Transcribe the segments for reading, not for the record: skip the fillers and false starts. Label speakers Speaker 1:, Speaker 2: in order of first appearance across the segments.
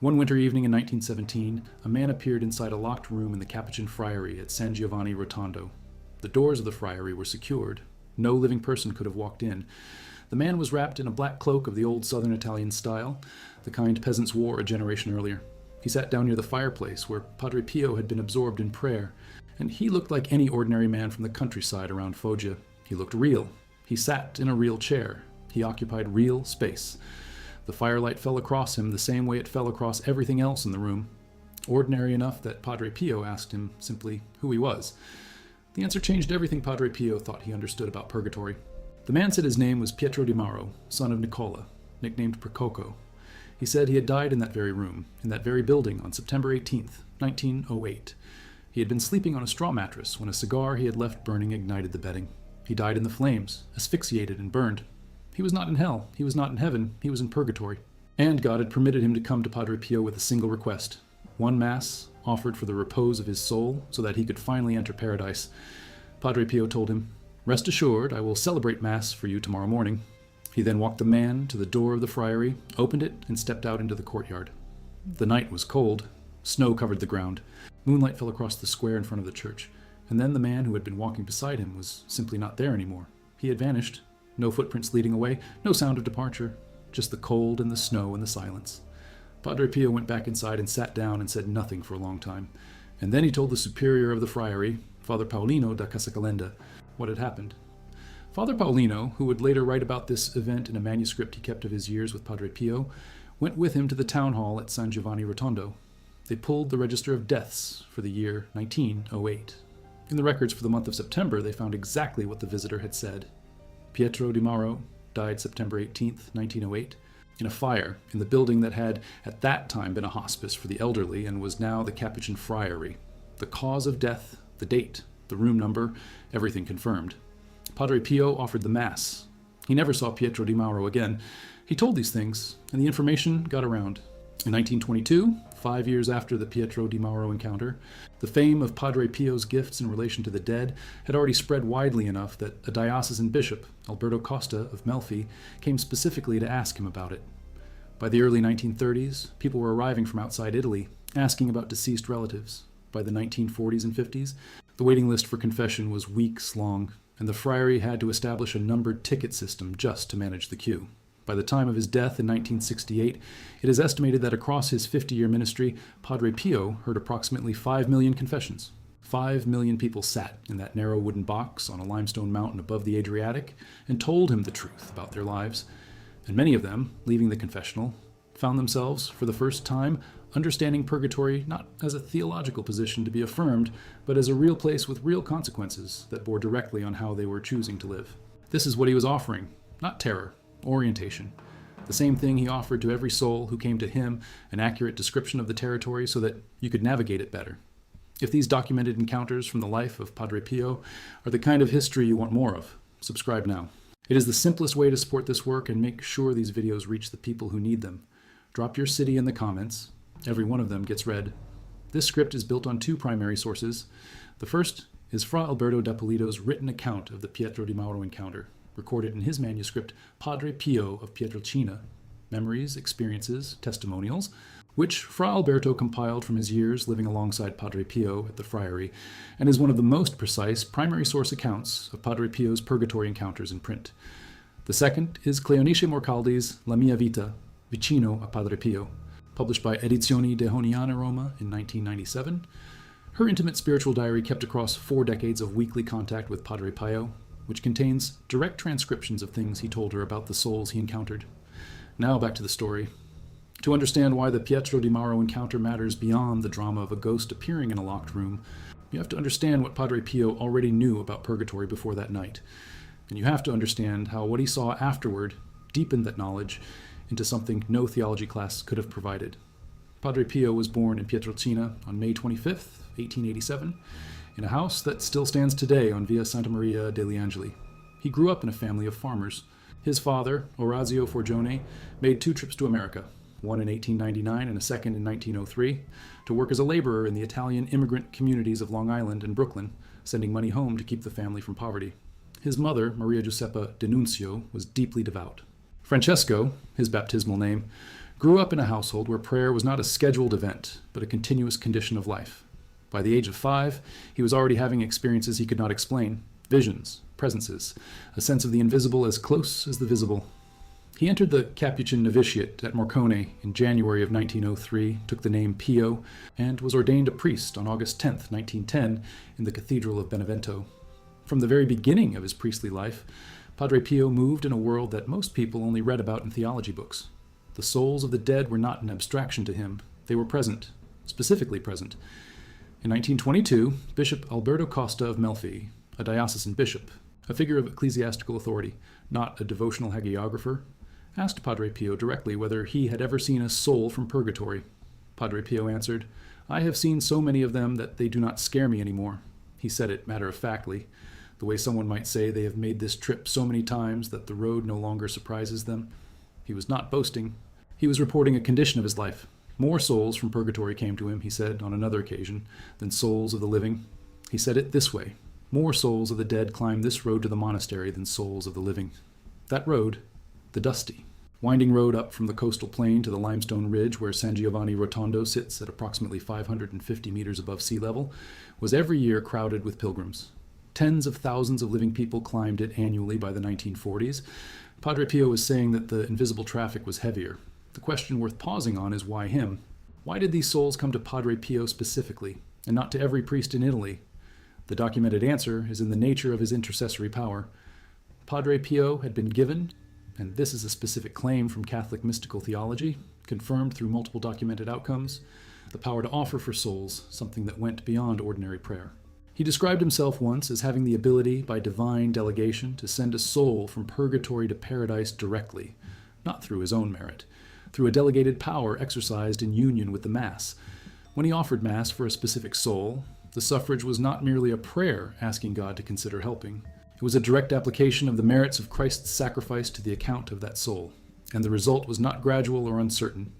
Speaker 1: One winter evening in 1917, a man appeared inside a locked room in the Capuchin friary at San Giovanni Rotondo. The doors of the friary were secured. No living person could have walked in. The man was wrapped in a black cloak of the old southern Italian style, the kind peasants wore a generation earlier. He sat down near the fireplace where Padre Pio had been absorbed in prayer, and he looked like any ordinary man from the countryside around Foggia. He looked real. He sat in a real chair. He occupied real space. The firelight fell across him the same way it fell across everything else in the room. Ordinary enough that Padre Pio asked him simply who he was. The answer changed everything Padre Pio thought he understood about purgatory. The man said his name was Pietro di Mauro, son of Nicola, nicknamed Prococco. He said he had died in that very room, in that very building, on September 18th, 1908. He had been sleeping on a straw mattress when a cigar he had left burning ignited the bedding. He died in the flames, asphyxiated and burned. He was not in hell, he was not in heaven, he was in purgatory. And God had permitted him to come to Padre Pio with a single request. One Mass, offered for the repose of his soul, so that he could finally enter paradise. Padre Pio told him, "Rest assured, I will celebrate Mass for you tomorrow morning." He then walked the man to the door of the friary, opened it, and stepped out into the courtyard. The night was cold. Snow covered the ground. Moonlight fell across the square in front of the church. And then the man who had been walking beside him was simply not there anymore. He had vanished. No footprints leading away, no sound of departure, just the cold and the snow and the silence. Padre Pio went back inside and sat down and said nothing for a long time. And then he told the superior of the friary, Father Paolino da Casacalenda, what had happened. Father Paolino, who would later write about this event in a manuscript he kept of his years with Padre Pio, went with him to the town hall at San Giovanni Rotondo. They pulled the register of deaths for the year 1908. In the records for the month of September, they found exactly what the visitor had said. Pietro di Mauro died September 18th, 1908, in a fire in the building that had at that time been a hospice for the elderly and was now the Capuchin friary. The cause of death, the date, the room number, everything confirmed. Padre Pio offered the Mass. He never saw Pietro di Mauro again. He told these things, and the information got around. In 1922, 5 years after the Pietro di Mauro encounter, the fame of Padre Pio's gifts in relation to the dead had already spread widely enough that a diocesan bishop, Alberto Costa of Melfi, came specifically to ask him about it. By the early 1930s, people were arriving from outside Italy, asking about deceased relatives. By the 1940s and 50s, the waiting list for confession was weeks long, and the friary had to establish a numbered ticket system just to manage the queue. By the time of his death in 1968, it is estimated that across his 50-year ministry, Padre Pio heard approximately 5 million confessions. 5 million people sat in that narrow wooden box on a limestone mountain above the Adriatic and told him the truth about their lives. And many of them, leaving the confessional, found themselves, for the first time, understanding purgatory not as a theological position to be affirmed, but as a real place with real consequences that bore directly on how they were choosing to live. This is what he was offering, not terror. Orientation. The same thing he offered to every soul who came to him, an accurate description of the territory so that you could navigate it better. If these documented encounters from the life of Padre Pio are the kind of history you want more of, subscribe now. It is the simplest way to support this work and make sure these videos reach the people who need them. Drop your city in the comments. Every one of them gets read. This script is built on 2 primary sources. The first is Fra Alberto da Polito's written account of the Pietro di Mauro encounter, recorded in his manuscript Padre Pio of Pietrelcina, Memories, Experiences, Testimonials, which Fra Alberto compiled from his years living alongside Padre Pio at the friary, and is one of the most precise primary source accounts of Padre Pio's purgatory encounters in print. The second is Cleonice Morcaldi's La mia vita, vicino a Padre Pio, published by Edizioni De Honiana Roma in 1997. Her intimate spiritual diary kept across 4 decades of weekly contact with Padre Pio, which contains direct transcriptions of things he told her about the souls he encountered. Now back to the story. To understand why the Pietro di Mauro encounter matters beyond the drama of a ghost appearing in a locked room, you have to understand what Padre Pio already knew about purgatory before that night. And you have to understand how what he saw afterward deepened that knowledge into something no theology class could have provided. Padre Pio was born in Pietrelcina on May 25th, 1887, in a house that still stands today on Via Santa Maria degli Angeli. He grew up in a family of farmers. His father, Orazio Forgione, made 2 trips to America, one in 1899 and a second in 1903, to work as a laborer in the Italian immigrant communities of Long Island and Brooklyn, sending money home to keep the family from poverty. His mother, Maria Giuseppa D'Annunzio, was deeply devout. Francesco, his baptismal name, grew up in a household where prayer was not a scheduled event, but a continuous condition of life. By the age of 5, he was already having experiences he could not explain, visions, presences, a sense of the invisible as close as the visible. He entered the Capuchin novitiate at Morcone in January of 1903, took the name Pio, and was ordained a priest on August 10, 1910, in the Cathedral of Benevento. From the very beginning of his priestly life, Padre Pio moved in a world that most people only read about in theology books. The souls of the dead were not an abstraction to him. They were present, specifically present. In 1922, Bishop Alberto Costa of Melfi, a diocesan bishop, a figure of ecclesiastical authority, not a devotional hagiographer, asked Padre Pio directly whether he had ever seen a soul from purgatory. Padre Pio answered, "I have seen so many of them that they do not scare me anymore." He said it matter-of-factly, the way someone might say they have made this trip so many times that the road no longer surprises them. He was not boasting. He was reporting a condition of his life. More souls from purgatory came to him, he said on another occasion, than souls of the living. He said it this way: more souls of the dead climb this road to the monastery than souls of the living. That road, the dusty, winding road up from the coastal plain to the limestone ridge where San Giovanni Rotondo sits at approximately 550 meters above sea level, was every year crowded with pilgrims. Tens of thousands of living people climbed it annually by the 1940s. Padre Pio was saying that the invisible traffic was heavier. The question worth pausing on is why him? Why did these souls come to Padre Pio specifically, and not to every priest in Italy? The documented answer is in the nature of his intercessory power. Padre Pio had been given, and this is a specific claim from Catholic mystical theology, confirmed through multiple documented outcomes, the power to offer for souls something that went beyond ordinary prayer. He described himself once as having the ability, by divine delegation, to send a soul from purgatory to paradise directly, not through his own merit, through a delegated power exercised in union with the Mass. When he offered Mass for a specific soul, the suffrage was not merely a prayer asking God to consider helping. It was a direct application of the merits of Christ's sacrifice to the account of that soul, and the result was not gradual or uncertain.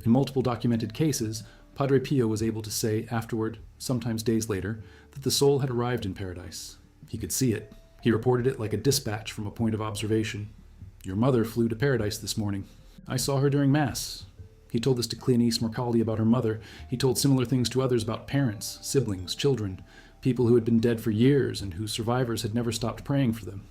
Speaker 1: In multiple documented cases, Padre Pio was able to say afterward, sometimes days later, that the soul had arrived in paradise. He could see it. He reported it like a dispatch from a point of observation. "Your mother flew to paradise this morning. I saw her during Mass." He told this to Cleonice Morcaldi about her mother. He told similar things to others about parents, siblings, children, people who had been dead for years and whose survivors had never stopped praying for them.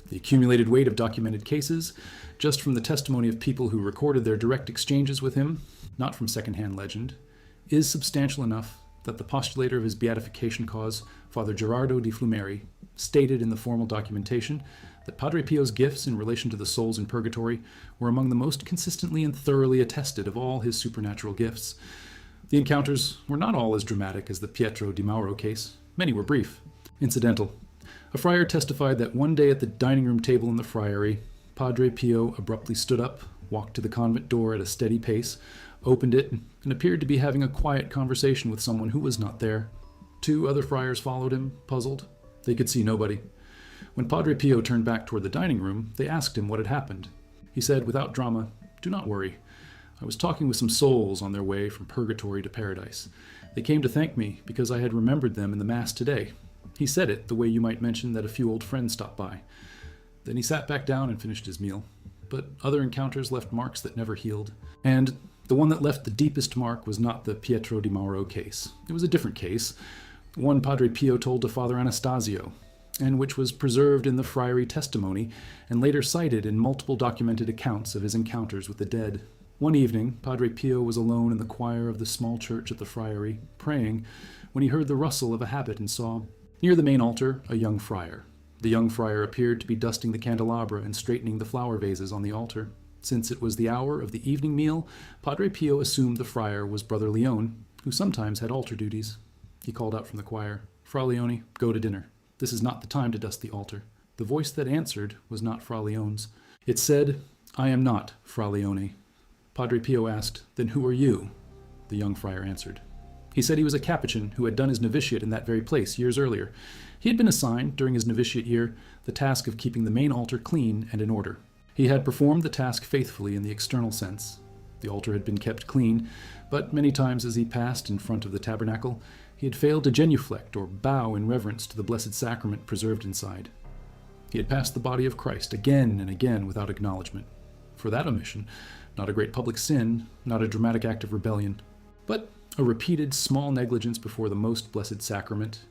Speaker 1: The accumulated weight of documented cases, just from the testimony of people who recorded their direct exchanges with him, not from second-hand legend, is substantial enough that the postulator of his beatification cause, Father Gerardo di Flumeri, stated in the formal documentation that Padre Pio's gifts in relation to the souls in purgatory were among the most consistently and thoroughly attested of all his supernatural gifts. The encounters were not all as dramatic as the Pietro di Mauro case. Many were brief, incidental. A friar testified that one day at the dining room table in the friary, Padre Pio abruptly stood up, walked to the convent door at a steady pace, opened it, and appeared to be having a quiet conversation with someone who was not there. 2 other friars followed him, puzzled. They could see nobody. When Padre Pio turned back toward the dining room, they asked him what had happened. He said, without drama, "Do not worry. I was talking with some souls on their way from purgatory to paradise. They came to thank me because I had remembered them in the Mass today." He said it the way you might mention that a few old friends stopped by. Then he sat back down and finished his meal. But other encounters left marks that never healed. And the one that left the deepest mark was not the Pietro di Mauro case. It was a different case, one Padre Pio told to Father Anastasio, and which was preserved in the friary testimony and later cited in multiple documented accounts of his encounters with the dead. One evening, Padre Pio was alone in the choir of the small church at the friary, praying, when he heard the rustle of a habit and saw, near the main altar, a young friar. The young friar appeared to be dusting the candelabra and straightening the flower vases on the altar. Since it was the hour of the evening meal, Padre Pio assumed the friar was Brother Leone, who sometimes had altar duties. He called out from the choir, "Fra Leone, go to dinner. This is not the time to dust the altar." The voice that answered was not Fra Leone's. It said, "I am not Fra Leone." Padre Pio asked, "Then who are you?" The young friar answered. He said he was a Capuchin who had done his novitiate in that very place years earlier. He had been assigned, during his novitiate year, the task of keeping the main altar clean and in order. He had performed the task faithfully in the external sense. The altar had been kept clean, but many times as he passed in front of the tabernacle, he had failed to genuflect or bow in reverence to the Blessed Sacrament preserved inside. He had passed the body of Christ again and again without acknowledgement. For that omission, not a great public sin, not a dramatic act of rebellion, but a repeated small negligence before the most blessed sacrament.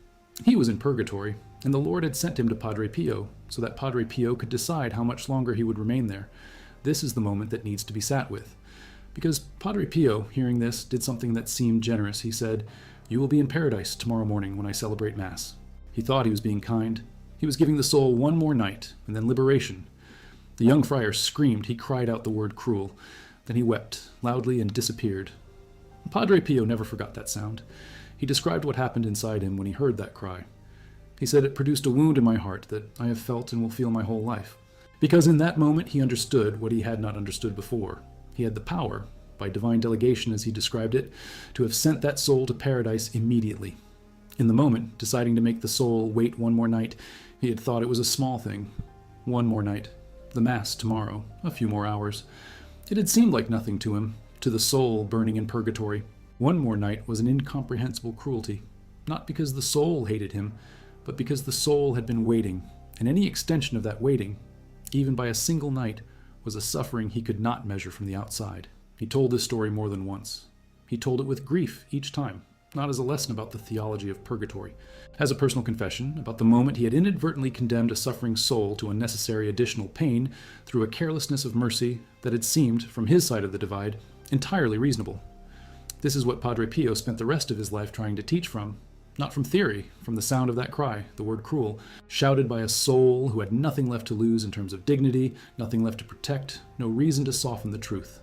Speaker 1: He was in purgatory, and the Lord had sent him to Padre Pio, so that Padre Pio could decide how much longer he would remain there. This is the moment that needs to be sat with. Because Padre Pio, hearing this, did something that seemed generous. He said, "You will be in paradise tomorrow morning when I celebrate Mass." He thought he was being kind. He was giving the soul one more night, and then liberation. The young friar screamed. He cried out the word cruel. Then he wept loudly and disappeared. Padre Pio never forgot that sound. He described what happened inside him when he heard that cry. He said, "It produced a wound in my heart that I have felt and will feel my whole life." Because in that moment he understood what he had not understood before. He had the power, by divine delegation as he described it, to have sent that soul to paradise immediately. In the moment, deciding to make the soul wait one more night, he had thought it was a small thing. One more night. The Mass tomorrow. A few more hours. It had seemed like nothing to him, to the soul burning in purgatory. One more night was an incomprehensible cruelty. Not because the soul hated him, but because the soul had been waiting, and any extension of that waiting, even by a single night, was a suffering he could not measure from the outside. He told this story more than once. He told it with grief each time, not as a lesson about the theology of purgatory, as a personal confession about the moment he had inadvertently condemned a suffering soul to unnecessary additional pain through a carelessness of mercy that had seemed, from his side of the divide, entirely reasonable. This is what Padre Pio spent the rest of his life trying to teach from. Not from theory, from the sound of that cry, the word cruel, shouted by a soul who had nothing left to lose in terms of dignity, nothing left to protect, no reason to soften the truth.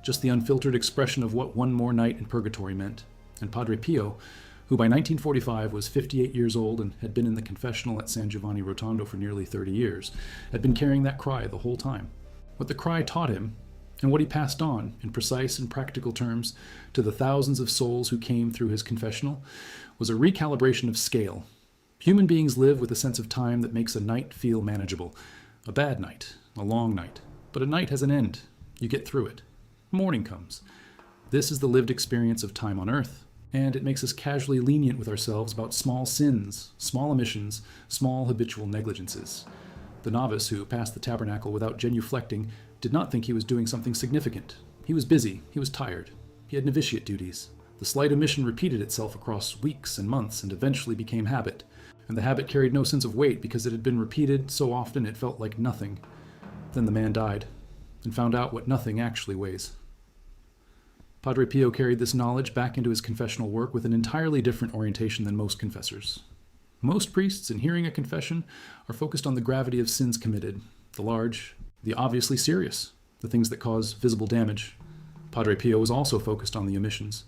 Speaker 1: Just the unfiltered expression of what one more night in purgatory meant. And Padre Pio, who by 1945 was 58 years old and had been in the confessional at San Giovanni Rotondo for nearly 30 years, had been carrying that cry the whole time. What the cry taught him, and what he passed on, in precise and practical terms, to the thousands of souls who came through his confessional, was a recalibration of scale. Human beings live with a sense of time that makes a night feel manageable. A bad night, a long night. But a night has an end. You get through it. Morning comes. This is the lived experience of time on earth, and it makes us casually lenient with ourselves about small sins, small omissions, small habitual negligences. The novice who passed the tabernacle without genuflecting did not think he was doing something significant. He was busy. He was tired. He had novitiate duties. The slight omission repeated itself across weeks and months and eventually became habit. And the habit carried no sense of weight because it had been repeated so often it felt like nothing. Then the man died and found out what nothing actually weighs. Padre Pio carried this knowledge back into his confessional work with an entirely different orientation than most confessors. Most priests, in hearing a confession, are focused on the gravity of sins committed, the large, the obviously serious, the things that cause visible damage. Padre Pio was also focused on the omissions,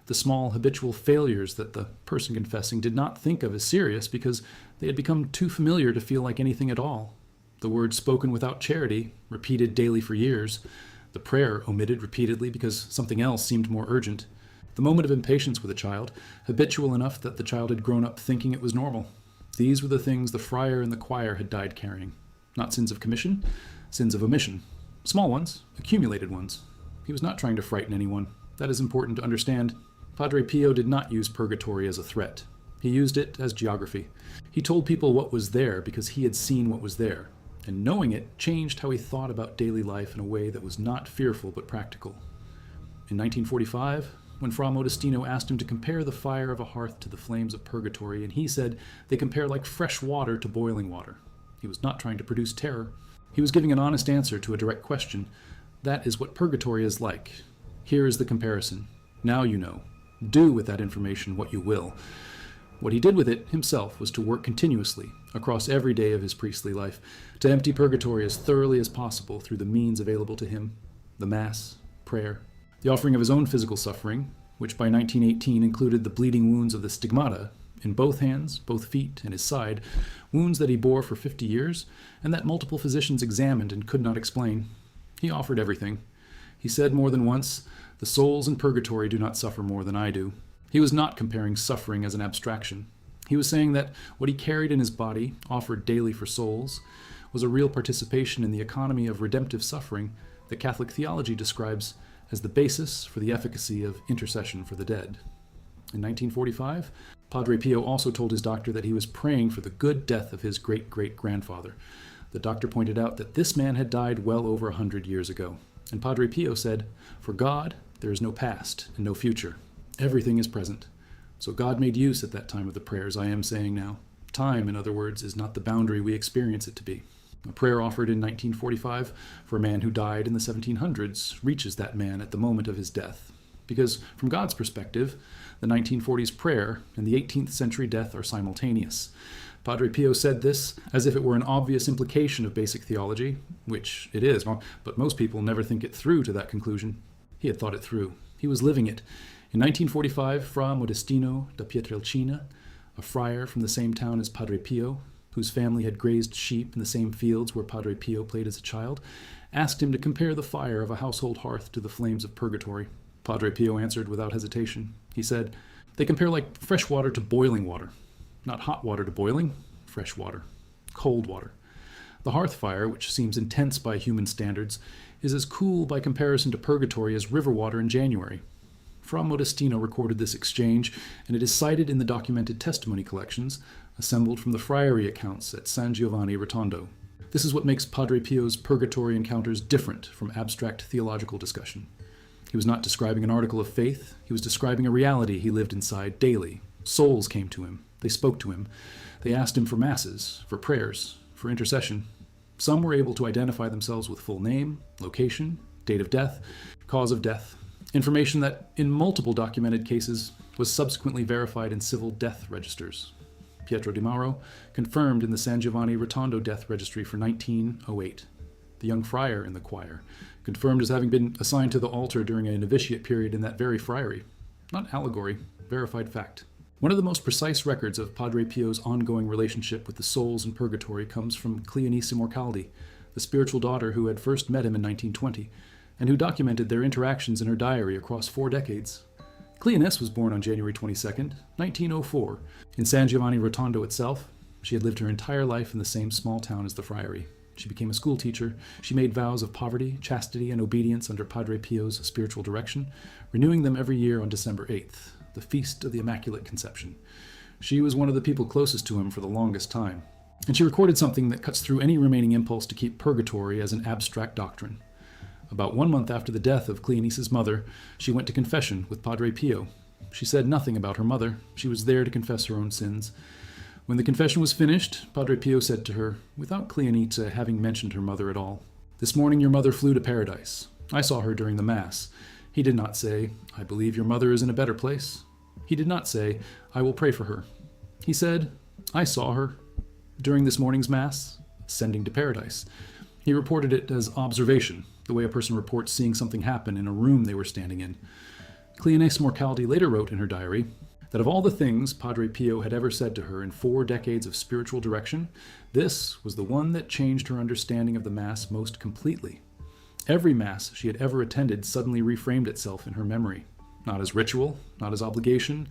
Speaker 1: the small habitual failures that the person confessing did not think of as serious because they had become too familiar to feel like anything at all. The words spoken without charity, repeated daily for years, the prayer omitted repeatedly because something else seemed more urgent, the moment of impatience with a child, habitual enough that the child had grown up thinking it was normal. These were the things the friar and the choir had died carrying. Not sins of commission, sins of omission. Small ones, accumulated ones. He was not trying to frighten anyone. That is important to understand. Padre Pio did not use purgatory as a threat. He used it as geography. He told people what was there because he had seen what was there, and knowing it changed how he thought about daily life in a way that was not fearful but practical. In 1945, when Fra Modestino asked him to compare the fire of a hearth to the flames of purgatory, and he said they compare like fresh water to boiling water. He was not trying to produce terror. He was giving an honest answer to a direct question. That is what purgatory is like. Here is the comparison. Now you know. Do with that information what you will. What he did with it himself was to work continuously, across every day of his priestly life, to empty purgatory as thoroughly as possible through the means available to him, the Mass, prayer, the offering of his own physical suffering, which by 1918 included the bleeding wounds of the stigmata, in both hands, both feet, and his side, wounds that he bore for 50 years, and that multiple physicians examined and could not explain. He offered everything. He said more than once, "The souls in purgatory do not suffer more than I do." He was not comparing suffering as an abstraction. He was saying that what he carried in his body, offered daily for souls, was a real participation in the economy of redemptive suffering that Catholic theology describes as the basis for the efficacy of intercession for the dead. In 1945, Padre Pio also told his doctor that he was praying for the good death of his great-great-grandfather. The doctor pointed out that this man had died well over 100 years ago. And Padre Pio said, "For God, there is no past and no future. Everything is present. So God made use at that time of the prayers I am saying now. Time, in other words, is not the boundary we experience it to be. A prayer offered in 1945 for a man who died in the 1700s reaches that man at the moment of his death. Because from God's perspective, the 1940s prayer and the 18th century death are simultaneous." Padre Pio said this as if it were an obvious implication of basic theology, which it is, but most people never think it through to that conclusion. He had thought it through. He was living it. In 1945, Fra Modestino da Pietrelcina, a friar from the same town as Padre Pio, whose family had grazed sheep in the same fields where Padre Pio played as a child, asked him to compare the fire of a household hearth to the flames of purgatory. Padre Pio answered without hesitation. He said, "They compare like fresh water to boiling water. Not hot water to boiling, fresh water, cold water. The hearth fire, which seems intense by human standards, is as cool by comparison to purgatory as river water in January." Fra Modestino recorded this exchange, and it is cited in the documented testimony collections assembled from the friary accounts at San Giovanni Rotondo. This is what makes Padre Pio's purgatory encounters different from abstract theological discussion. He was not describing an article of faith, he was describing a reality he lived inside daily. Souls came to him. They spoke to him. They asked him for masses, for prayers, for intercession. Some were able to identify themselves with full name, location, date of death, cause of death, information that, in multiple documented cases, was subsequently verified in civil death registers. Pietro Di Mauro confirmed in the San Giovanni Rotondo death registry for 1908. The young friar in the choir confirmed as having been assigned to the altar during a novitiate period in that very friary. Not allegory, verified fact. One of the most precise records of Padre Pio's ongoing relationship with the souls in purgatory comes from Cleonice Morcaldi, the spiritual daughter who had first met him in 1920, and who documented their interactions in her diary across 4 decades. Cleonice was born on January 22, 1904, in San Giovanni Rotondo itself. She had lived her entire life in the same small town as the friary. She became a school teacher. She made vows of poverty, chastity, and obedience under Padre Pio's spiritual direction, renewing them every year on December 8th. The Feast of the Immaculate Conception. She was one of the people closest to him for the longest time, and she recorded something that cuts through any remaining impulse to keep purgatory as an abstract doctrine. About 1 month after the death of Cleonice's mother, she went to confession with Padre Pio. She said nothing about her mother. She was there to confess her own sins. When the confession was finished, Padre Pio said to her, without Cleonice having mentioned her mother at all, "This morning your mother flew to paradise. I saw her during the Mass." He did not say, "I believe your mother is in a better place." He did not say, "I will pray for her." He said, "I saw her during this morning's Mass, ascending to paradise." He reported it as observation, the way a person reports seeing something happen in a room they were standing in. Cleonice Morcaldi later wrote in her diary that of all the things Padre Pio had ever said to her in 4 decades of spiritual direction, this was the one that changed her understanding of the Mass most completely. Every Mass she had ever attended suddenly reframed itself in her memory, not as ritual, not as obligation,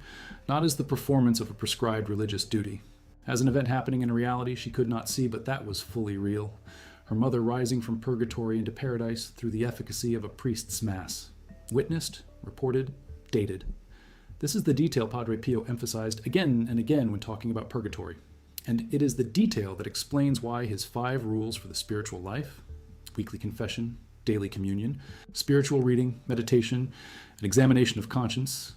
Speaker 1: not as the performance of a prescribed religious duty. As an event happening in reality she could not see, but that was fully real. Her mother rising from purgatory into paradise through the efficacy of a priest's Mass. Witnessed, reported, dated. This is the detail Padre Pio emphasized again and again when talking about purgatory. And it is the detail that explains why his 5 rules for the spiritual life, weekly confession, daily communion, spiritual reading, meditation, and examination of conscience,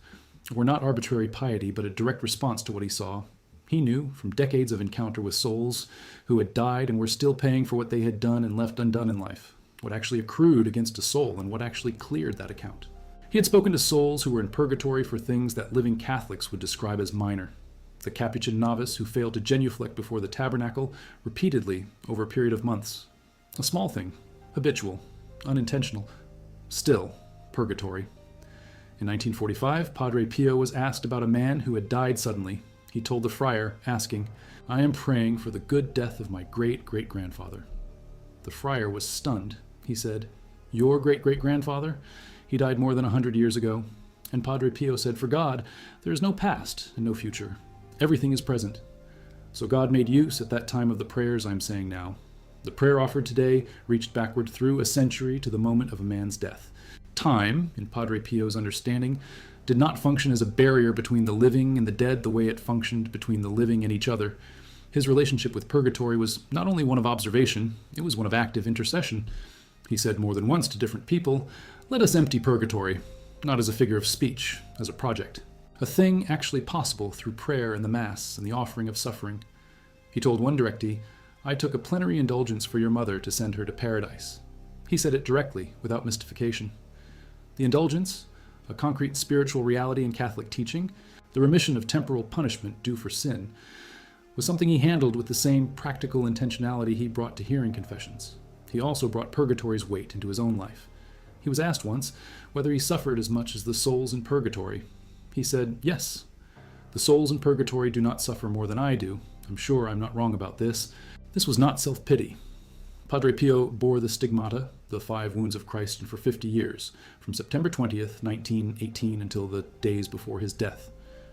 Speaker 1: were not arbitrary piety, but a direct response to what he saw. He knew, from decades of encounter with souls who had died and were still paying for what they had done and left undone in life, what actually accrued against a soul and what actually cleared that account. He had spoken to souls who were in purgatory for things that living Catholics would describe as minor. The Capuchin novice who failed to genuflect before the tabernacle repeatedly over a period of months. A small thing, habitual, unintentional, still purgatory. In 1945, Padre Pio was asked about a man who had died suddenly. He told the friar, asking, "I am praying for the good death of my great-great-grandfather." The friar was stunned. He said, "Your great-great-grandfather? He died more than 100 years ago." And Padre Pio said, "For God, there is no past and no future. Everything is present. So God made use at that time of the prayers I am saying now. The prayer offered today reached backward through a century to the moment of a man's death. Time, in Padre Pio's understanding, did not function as a barrier between the living and the dead the way it functioned between the living and each other. His relationship with purgatory was not only one of observation, it was one of active intercession. He said more than once to different people, "Let us empty purgatory, not as a figure of speech, as a project. A thing actually possible through prayer and the Mass and the offering of suffering." He told one directee, "I took a plenary indulgence for your mother to send her to paradise." He said it directly, without mystification. The indulgence, a concrete spiritual reality in Catholic teaching, the remission of temporal punishment due for sin, was something he handled with the same practical intentionality he brought to hearing confessions. He also brought purgatory's weight into his own life. He was asked once whether he suffered as much as the souls in purgatory. He said, "Yes. The souls in purgatory do not suffer more than I do. I'm sure I'm not wrong about this." This was not self-pity. Padre Pio bore the stigmata, the 5 wounds of Christ, for 50 years, from September 20th, 1918 until the days before his death.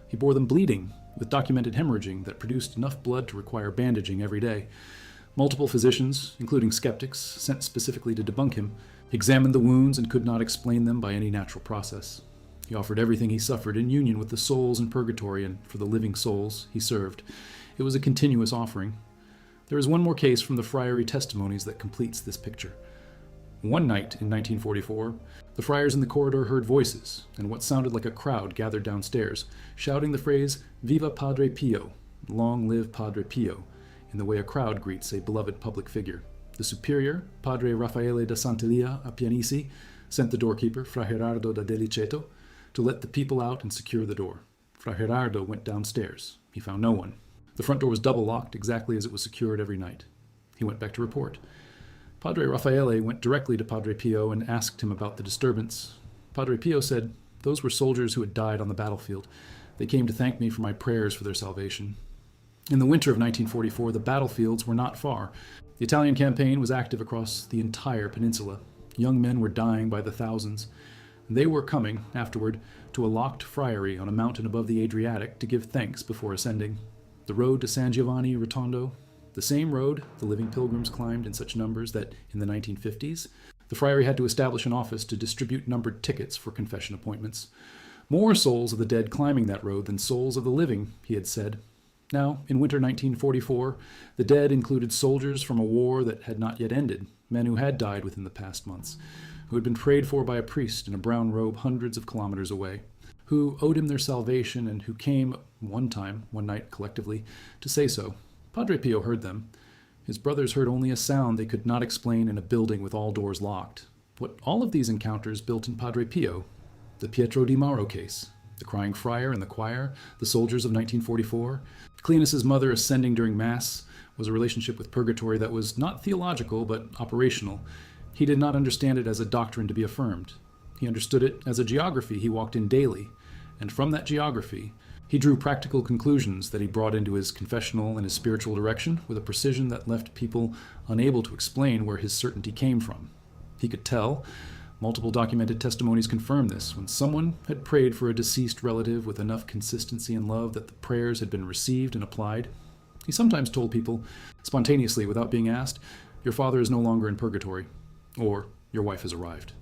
Speaker 1: He bore them bleeding, with documented hemorrhaging that produced enough blood to require bandaging every day. Multiple physicians, including skeptics, sent specifically to debunk him, examined the wounds and could not explain them by any natural process. He offered everything he suffered in union with the souls in purgatory and for the living souls he served. It was a continuous offering. There is one more case from the friary testimonies that completes this picture. One night in 1944, the friars in the corridor heard voices, and what sounded like a crowd gathered downstairs, shouting the phrase, "Viva Padre Pio," "Long live Padre Pio," in the way a crowd greets a beloved public figure. The superior, Padre Raffaele da Sant'Elia a Pianici, sent the doorkeeper, Fra Gerardo da Deliceto, to let the people out and secure the door. Fra Gerardo went downstairs. He found no one. The front door was double locked, exactly as it was secured every night. He went back to report. Padre Raffaele went directly to Padre Pio and asked him about the disturbance. Padre Pio said, "Those were soldiers who had died on the battlefield. They came to thank me for my prayers for their salvation." In the winter of 1944, the battlefields were not far. The Italian campaign was active across the entire peninsula. Young men were dying by the thousands. They were coming, afterward, to a locked friary on a mountain above the Adriatic to give thanks before ascending. The road to San Giovanni Rotondo, the same road the living pilgrims climbed in such numbers that, in the 1950s, the friary had to establish an office to distribute numbered tickets for confession appointments. More souls of the dead climbing that road than souls of the living, he had said. Now, in winter 1944, the dead included soldiers from a war that had not yet ended, men who had died within the past months, who had been prayed for by a priest in a brown robe hundreds of kilometers away, who owed him their salvation and who came one night collectively, to say so. Padre Pio heard them. His brothers heard only a sound they could not explain in a building with all doors locked. What all of these encounters built in Padre Pio, the Pietro di Mauro case, the crying friar and the choir, the soldiers of 1944, Cleonas's mother ascending during Mass, was a relationship with purgatory that was not theological but operational. He did not understand it as a doctrine to be affirmed. He understood it as a geography he walked in daily, and from that geography, he drew practical conclusions that he brought into his confessional and his spiritual direction with a precision that left people unable to explain where his certainty came from. He could tell, multiple documented testimonies confirm this, when someone had prayed for a deceased relative with enough consistency and love that the prayers had been received and applied. He sometimes told people, spontaneously without being asked, "Your father is no longer in purgatory," or "Your wife has arrived."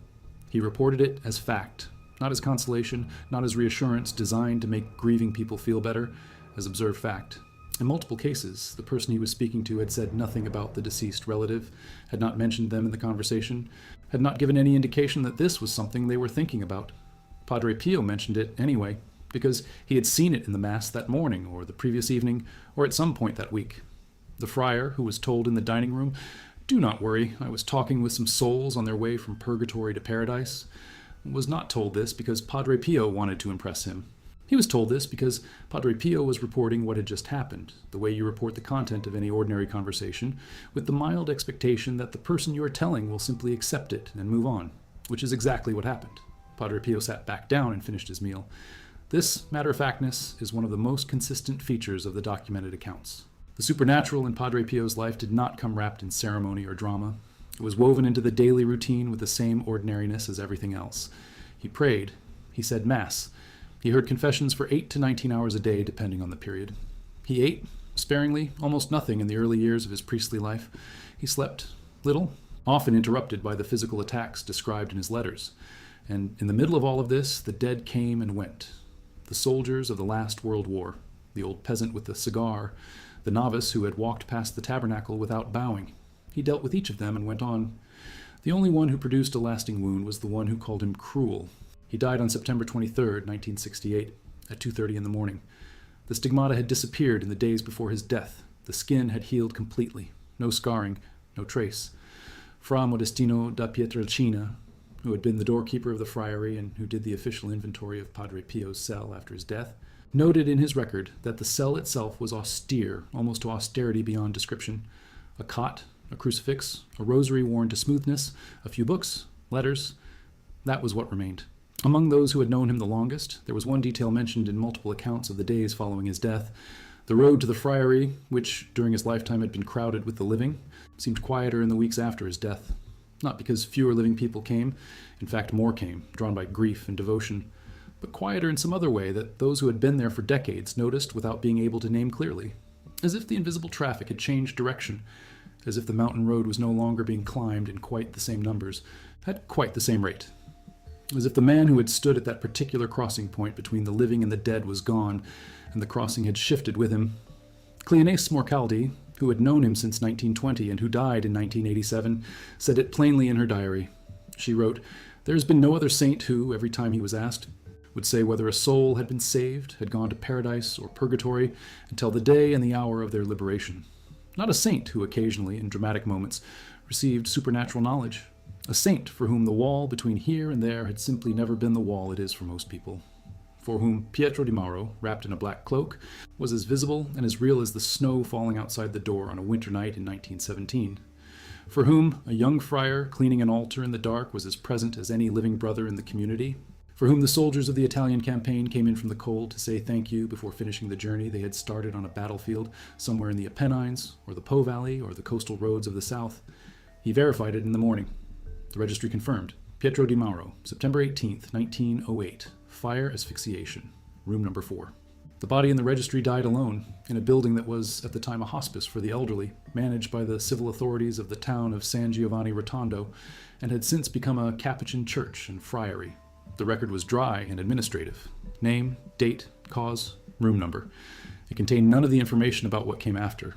Speaker 1: He reported it as fact, not as consolation, not as reassurance designed to make grieving people feel better, as observed fact. In multiple cases, the person he was speaking to had said nothing about the deceased relative, had not mentioned them in the conversation, had not given any indication that this was something they were thinking about. Padre Pio mentioned it anyway, because he had seen it in the Mass that morning, or the previous evening, or at some point that week. The friar, who was told in the dining room, "Do not worry, I was talking with some souls on their way from purgatory to paradise," was not told this because Padre Pio wanted to impress him. He was told this because Padre Pio was reporting what had just happened, the way you report the content of any ordinary conversation, with the mild expectation that the person you are telling will simply accept it and move on, which is exactly what happened. Padre Pio sat back down and finished his meal. This matter-of-factness is one of the most consistent features of the documented accounts. The supernatural in Padre Pio's life did not come wrapped in ceremony or drama. It was woven into the daily routine with the same ordinariness as everything else. He prayed. He said Mass. He heard confessions for 8 to 19 hours a day, depending on the period. He ate, sparingly, almost nothing in the early years of his priestly life. He slept little, often interrupted by the physical attacks described in his letters. And in the middle of all of this, the dead came and went. The soldiers of the last World War, the old peasant with the cigar, the novice who had walked past the tabernacle without bowing. He dealt with each of them and went on. The only one who produced a lasting wound was the one who called him cruel. He died on September 23, 1968, at 2:30 in the morning. The stigmata had disappeared in the days before his death. The skin had healed completely. No scarring, no trace. Fra Modestino da Pietrelcina, who had been the doorkeeper of the friary and who did the official inventory of Padre Pio's cell after his death, noted in his record that the cell itself was austere, almost to austerity beyond description. A cot, a crucifix, a rosary worn to smoothness, a few books, letters. That was what remained. Among those who had known him the longest, there was one detail mentioned in multiple accounts of the days following his death. The road to the friary, which during his lifetime had been crowded with the living, seemed quieter in the weeks after his death. Not because fewer living people came, in fact more came, drawn by grief and devotion, but quieter in some other way that those who had been there for decades noticed without being able to name clearly. As if the invisible traffic had changed direction, as if the mountain road was no longer being climbed in quite the same numbers, at quite the same rate. As if the man who had stood at that particular crossing point between the living and the dead was gone, and the crossing had shifted with him. Cleonice Morcaldi, who had known him since 1920 and who died in 1987, said it plainly in her diary. She wrote, "There has been no other saint who, every time he was asked, would say whether a soul had been saved, had gone to paradise or purgatory, until the day and the hour of their liberation. Not a saint who occasionally, in dramatic moments, received supernatural knowledge. A saint for whom the wall between here and there had simply never been the wall it is for most people. For whom Pietro di Mauro, wrapped in a black cloak, was as visible and as real as the snow falling outside the door on a winter night in 1917. For whom a young friar cleaning an altar in the dark was as present as any living brother in the community. For whom the soldiers of the Italian campaign came in from the cold to say thank you before finishing the journey they had started on a battlefield somewhere in the Apennines, or the Po Valley, or the coastal roads of the south. He verified it in the morning. The registry confirmed. Pietro di Mauro, September 18th, 1908. Fire asphyxiation. Room number 4. The body in the registry died alone, in a building that was, at the time, a hospice for the elderly, managed by the civil authorities of the town of San Giovanni Rotondo, and had since become a Capuchin church and friary. The record was dry and administrative. Name, date, cause, room number. It contained none of the information about what came after.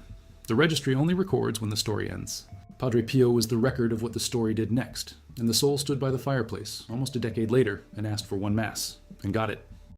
Speaker 1: The registry only records when the story ends. Padre Pio was the record of what the story did next, and the soul stood by the fireplace, almost a decade later, and asked for one mass, and got it.